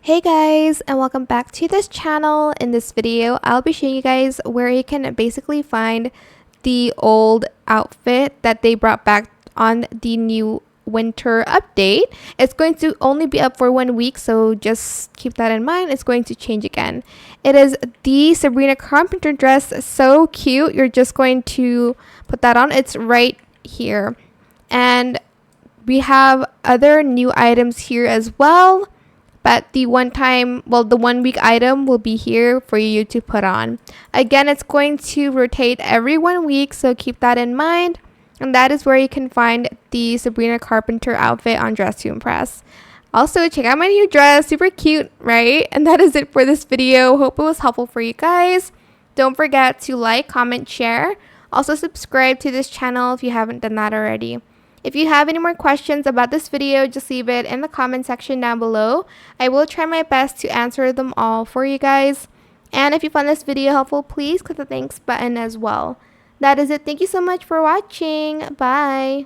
Hey guys, and welcome back to this channel. In this video, I'll be showing you guys where you can basically find the old outfit that they brought back on the new winter update. It's going to only be up for 1 week, so just keep that in mind. It's going to change again. It is the Sabrina Carpenter dress. So cute. You're just going to put that on. It's right here. And we have other new items here as well. But the 1 week item will be here for you to put on. Again, it's going to rotate every 1 week, so keep that in mind. And that is where you can find the Sabrina Carpenter outfit on Dress to Impress. Also, check out my new dress. Super cute, right? And that is it for this video. Hope it was helpful for you guys. Don't forget to like, comment, share. Also, subscribe to this channel if you haven't done that already. If you have any more questions about this video, just leave it in the comment section down below. I will try my best to answer them all for you guys. And if you found this video helpful, please click the thanks button as well. That is it. Thank you so much for watching. Bye.